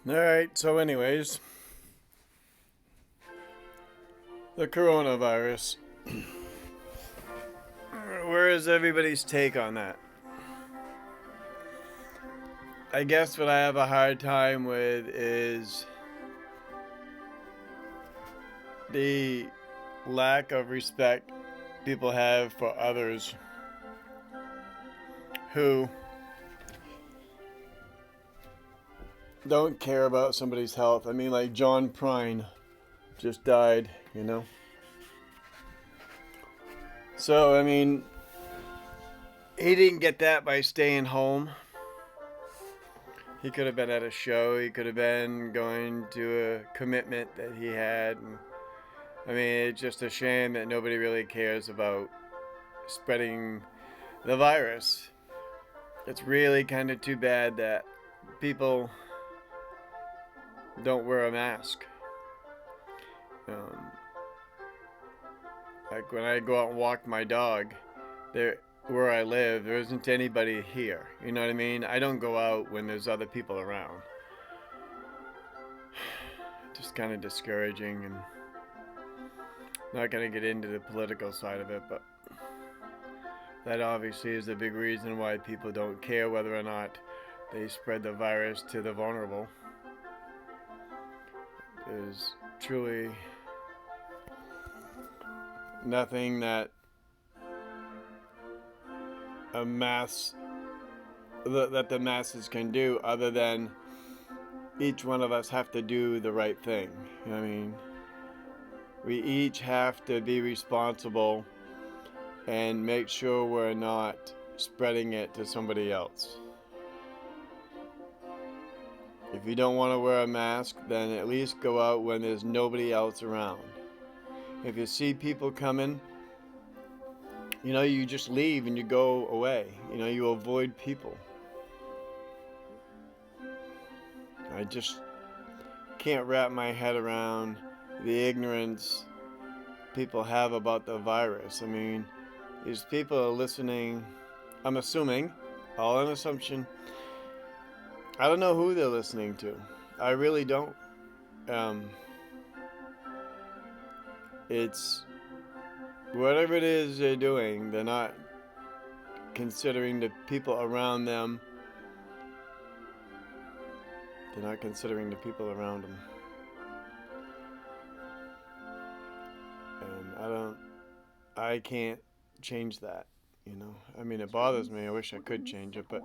Alright, so anyways, the coronavirus. Where is everybody's take on that? I guess what I have a hard time with is the lack of respect people have for others who don't care about somebody's health. I mean, like John Prine just died, you know? So, I mean, he didn't get that by staying home. He could have been at a show. He could have been going to a commitment that he had. And, I mean, it's just a shame that nobody really cares about spreading the virus. It's really kind of too bad that people don't wear a mask. Um, like when I go out and walk my dog, there where I live, there isn't anybody here. You know what I mean? I don't go out when there's other people around. Just kind of discouraging, and not going to get into the political side of it, but that obviously is a big reason why people don't care whether or not they spread the virus to the vulnerable. There's truly nothing that a mass that the masses can do other than each one of us have to do the right thing. You know what I mean? We each have to be responsible and make sure we're not spreading it to somebody else. If you don't want to wear a mask, then at least go out when there's nobody else around. If you see people coming, you just leave and you go away. You avoid people. I just can't wrap my head around the ignorance people have about the virus. I mean, these people are listening, I'm assuming, all an assumption. I don't know who they're listening to. I really don't. It's whatever it is they're doing, they're not considering the people around them. They're not considering the people around them. And I can't change that. I mean, it bothers me. I wish I could change it, but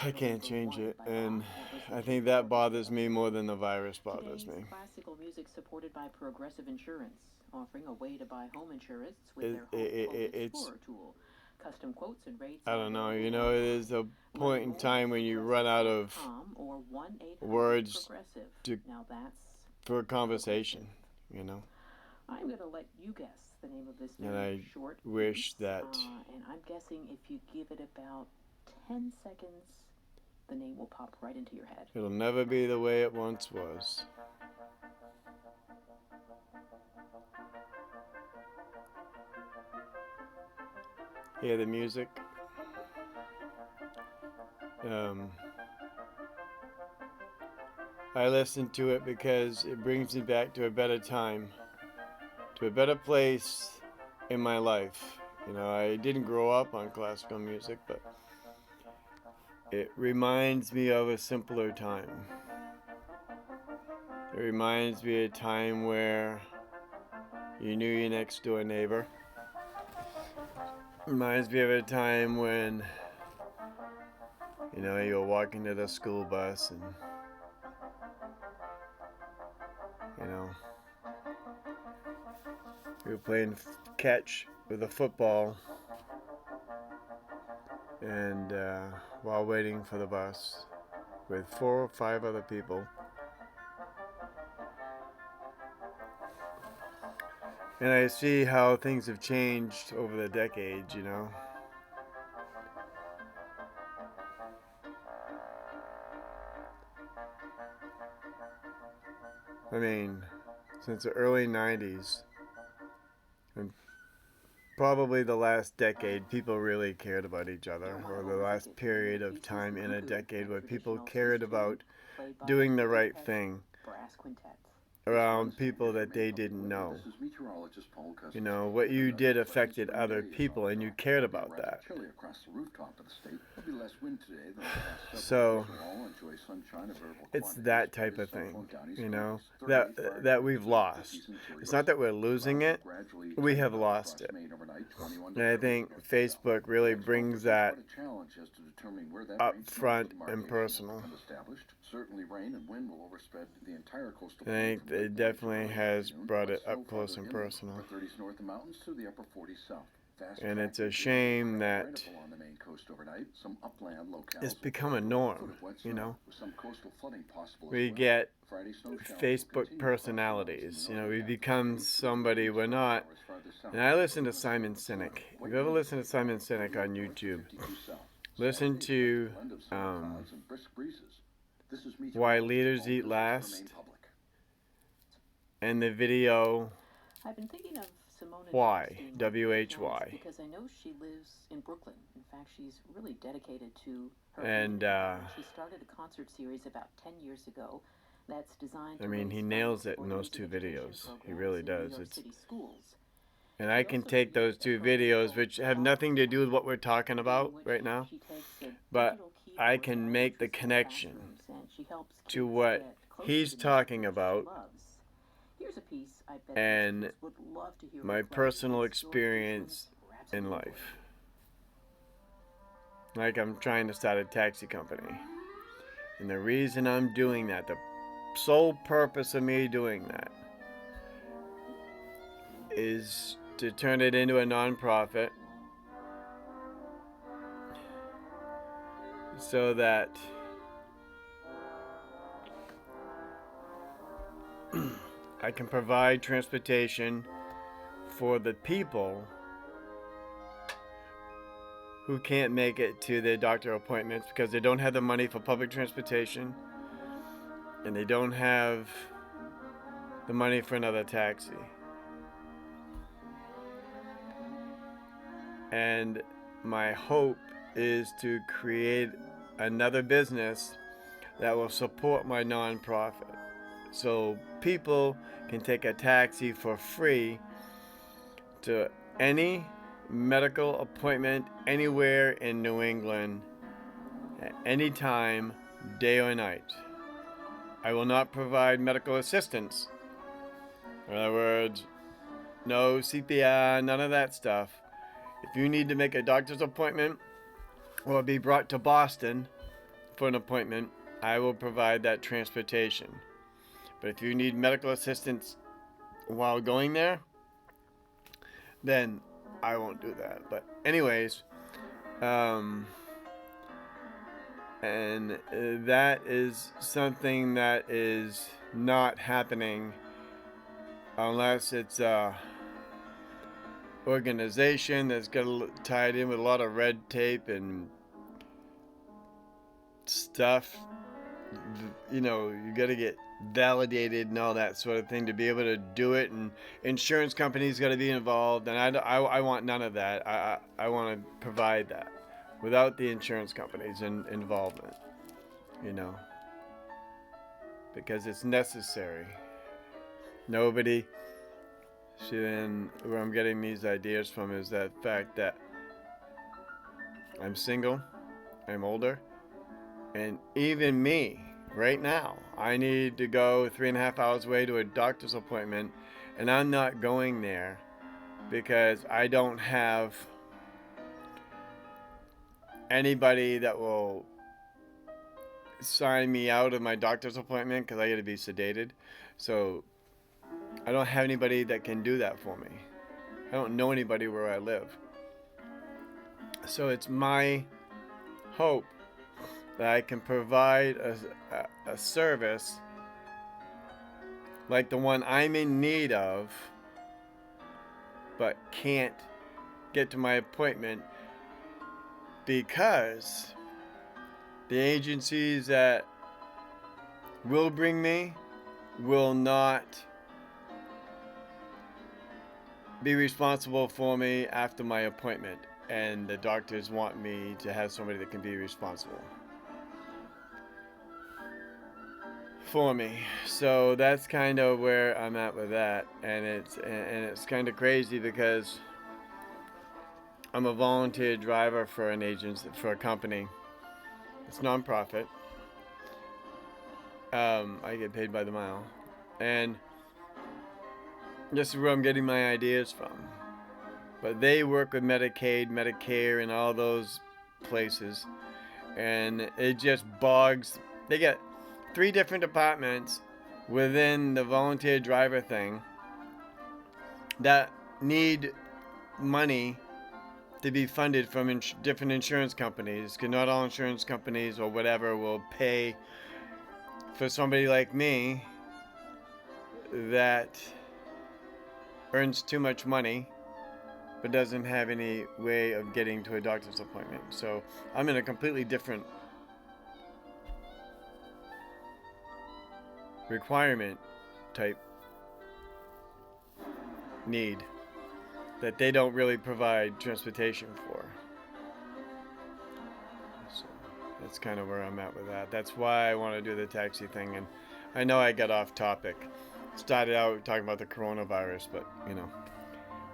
I can't change it. And I think that bothers me more than the virus bothers me. Classical music supported by Progressive Insurance, offering a way to buy home insurance with their Home Explorer tool. Custom quotes and rates. I don't know. There's a point in time when you run out of words for a conversation. I'm going to let you guess the name of this and I short wish piece, that. And I'm guessing if you give it about 10 seconds, the name will pop right into your head. It'll never be the way it once was. Hear the music. I listen to it because it brings me back to a better time, to a better place in my life. I didn't grow up on classical music, but it reminds me of a simpler time. It reminds me of a time where you knew your next door neighbor. It reminds me of a time when, you were walking to the school bus and, you were playing catch with a football and while waiting for the bus with 4 or 5 other people. And I see how things have changed over the decades, I mean, since the early 90s, when probably the last decade, people really cared about each other, or the last period of time in a decade where people cared about doing the right thing around people that they didn't know. You know, what you did affected other people, and you cared about that. So it's that type of thing, you know, that we've lost. It's not that we're losing it, we have lost it. And I think Facebook really brings that up front and personal. I think it definitely has brought it up close and personal. And it's a shame that it's become a norm, you know. We get Facebook personalities, you know, we become somebody we're not. And I listen to Simon Sinek. If you ever listen to Simon Sinek on YouTube, listen to Why Leaders Eat Last, and the video I've been thinking of Simone Why, W-H-Y. Because I know she lives in Brooklyn. In fact, she's really dedicated to her and she started a concert series about 10 years ago that's designed to I mean, he nails it in those two videos. He really does. It's and I can take those two videos, which have nothing to do with what we're talking about right now, but I can make the connection to what he's talking about and my personal experience in life. Like, I'm trying to start a taxi company. And the reason I'm doing that, the sole purpose of me doing that, is to turn it into a nonprofit so that I can provide transportation for the people who can't make it to their doctor appointments because they don't have the money for public transportation and they don't have the money for another taxi. And my hope is to create another business that will support my nonprofit. So people can take a taxi for free to any medical appointment anywhere in New England at any time, day or night. I will not provide medical assistance. In other words, no CPR, none of that stuff. If you need to make a doctor's appointment or be brought to Boston for an appointment, I will provide that transportation. But if you need medical assistance while going there, then I won't do that. But anyways, and that is something that is not happening unless it's a organization that's got tied in with a lot of red tape and stuff. You know, you got to get validated and all that sort of thing to be able to do it, and insurance companies got to be involved, and I want none of that. I want to provide that without the insurance companies' involvement, you know, because it's necessary. Nobody. See, then where I'm getting these ideas from is that fact that I'm single, I'm older, and even me, right now, I need to go 3.5 hours away to a doctor's appointment, and I'm not going there because I don't have anybody that will sign me out of my doctor's appointment because I got to be sedated. So I don't have anybody that can do that for me. I don't know anybody where I live. So it's my hope that I can provide a service like the one I'm in need of, but can't get to my appointment because the agencies that will bring me will not be responsible for me after my appointment, and the doctors want me to have somebody that can be responsible for me. So that's kind of where I'm at with that, and it's kind of crazy because I'm a volunteer driver for an agency, for a company. It's nonprofit. I get paid by the mile, and this is where I'm getting my ideas from. But they work with Medicaid, Medicare, and all those places, and it just bogs. They get 3 different departments within the volunteer driver thing that need money to be funded from different insurance companies, because not all insurance companies or whatever will pay for somebody like me that earns too much money but doesn't have any way of getting to a doctor's appointment. So I'm in a completely different requirement type need that they don't really provide transportation for. So that's kind of where I'm at with that. That's why I want to do the taxi thing. And I know I got off topic. Started out talking about the coronavirus, but you know,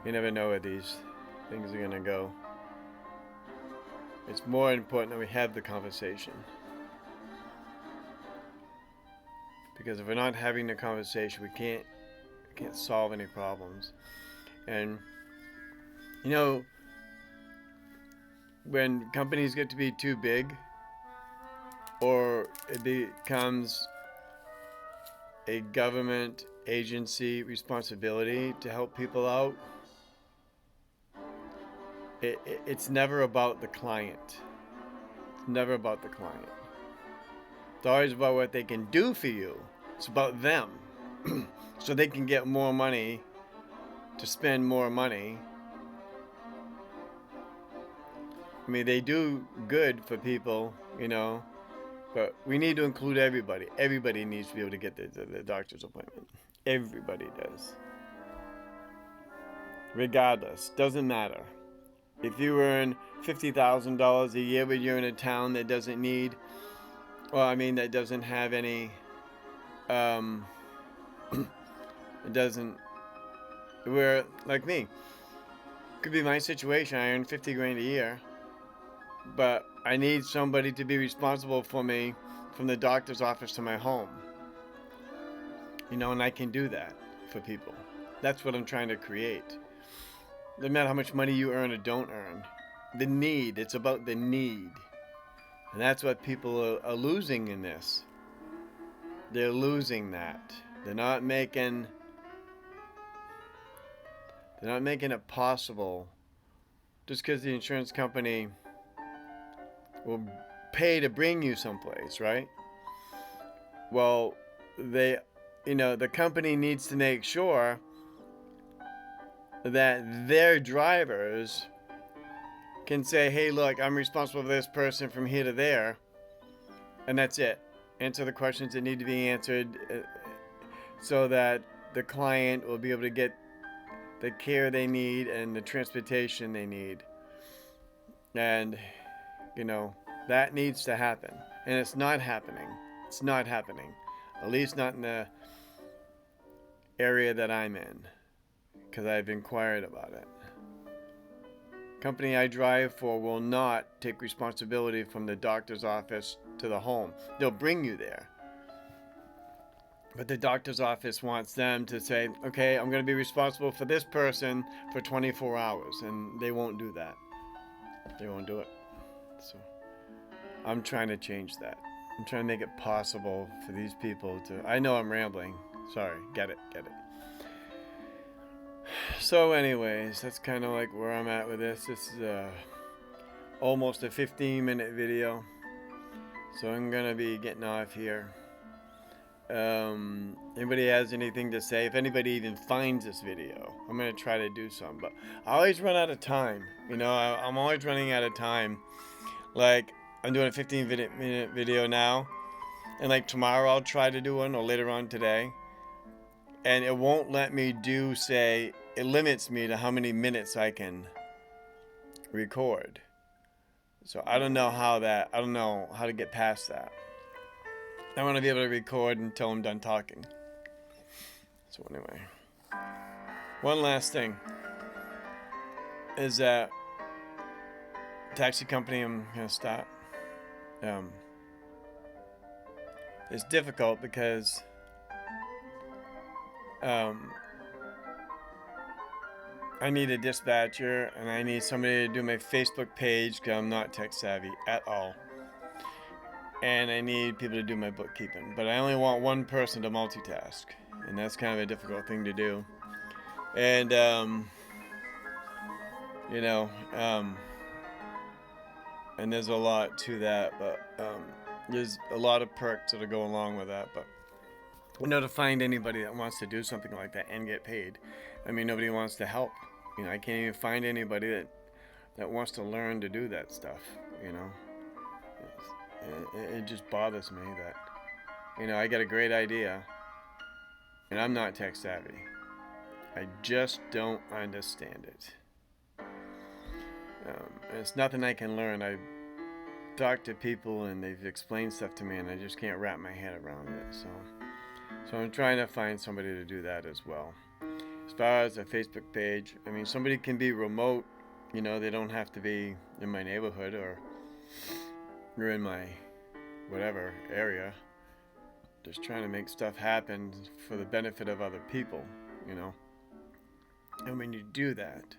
you never know where these things are gonna go. It's more important that we have the conversation. Because if we're not having the conversation, we can't solve any problems. And you know, when companies get to be too big, or it becomes a government agency responsibility to help people out, it's never about the client. It's never about the client. It's always about what they can do for you. It's about them. So they can get more money to spend more money. I mean, they do good for people, you know, but we need to include everybody. Everybody needs to be able to get the doctor's appointment. Everybody does. Regardless. Doesn't matter. If you earn $50,000 a year, but you're in a town that doesn't need, that doesn't have any, it doesn't, where, like me, could be my situation. I earn 50 grand a year, but I need somebody to be responsible for me from the doctor's office to my home. You know, and I can do that for people. That's what I'm trying to create. No matter how much money you earn or don't earn. The need. It's about the need. And that's what people are losing in this. They're losing that. They're not making it possible just because the insurance company will pay to bring you someplace, right? Well, the company needs to make sure that their drivers can say, hey, look, I'm responsible for this person from here to there, and that's it. Answer the questions that need to be answered so that the client will be able to get the care they need and the transportation they need. And, you know, that needs to happen. And it's not happening. It's not happening. At least not in the area that I'm in, because I've inquired about it. Company I drive for will not take responsibility from the doctor's office to the home. They'll bring you there. But the doctor's office wants them to say, okay, I'm going to be responsible for this person for 24 hours. And they won't do that. They won't do it. So I'm trying to change that. I'm trying to make it possible for these people to... I know I'm rambling. Sorry. Get it. So anyways, that's kind of like where I'm at with this. This is almost a 15-minute video. So I'm going to be getting off here. Anybody has anything to say? If anybody even finds this video, I'm going to try to do some. But I always run out of time. You know, I'm always running out of time. Like, I'm doing a 15-minute video now. And like tomorrow I'll try to do one, or later on today. And it won't let me do, say, it limits me to how many minutes I can record. So I don't know how to get past that. I want to be able to record until I'm done talking. So anyway, one last thing is that taxi company I'm gonna start. It's difficult because I need a dispatcher and I need somebody to do my Facebook page because I'm not tech savvy at all. And I need people to do my bookkeeping. But I only want one person to multitask. And that's kind of a difficult thing to do. And, and there's a lot to that. But there's a lot of perks that go along with that. But to find anybody that wants to do something like that and get paid. I mean, nobody wants to help. I can't even find anybody that wants to learn to do that stuff, It just bothers me that, I got a great idea, and I'm not tech savvy. I just don't understand it. And it's nothing I can learn. I talk to people, and they've explained stuff to me, and I just can't wrap my head around it, So I'm trying to find somebody to do that as well. As far as a Facebook page, I mean, somebody can be remote, they don't have to be in my neighborhood or in my whatever area. Just trying to make stuff happen for the benefit of other people, And when you do that,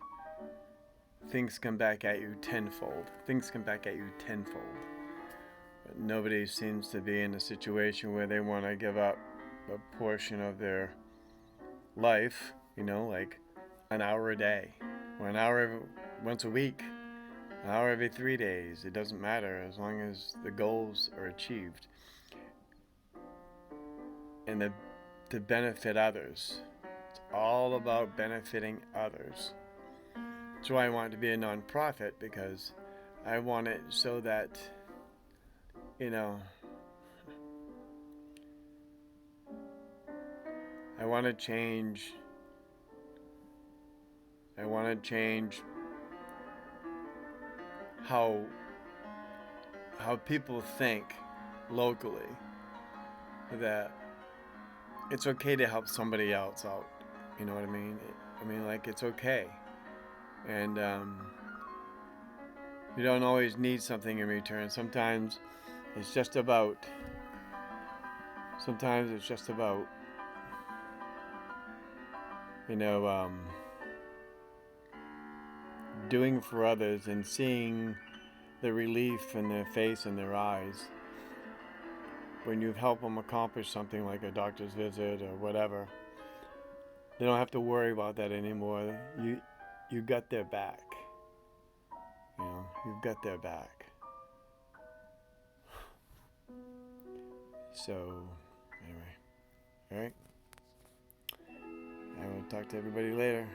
things come back at you tenfold. But nobody seems to be in a situation where they want to give up a portion of their life, like an hour a day, or an hour once a week, an hour every 3 days. It doesn't matter as long as the goals are achieved and to benefit others. It's all about benefiting others. That's why I want it to be a nonprofit, because I want it so that, I want to change how people think locally, that it's okay to help somebody else out. You know what I mean? It's okay. And you don't always need something in return. Sometimes it's just about doing for others and seeing the relief in their face and their eyes when you've helped them accomplish something like a doctor's visit or whatever. They don't have to worry about that anymore. You got their back. You've got their back. So, anyway, all right. I will talk to everybody later.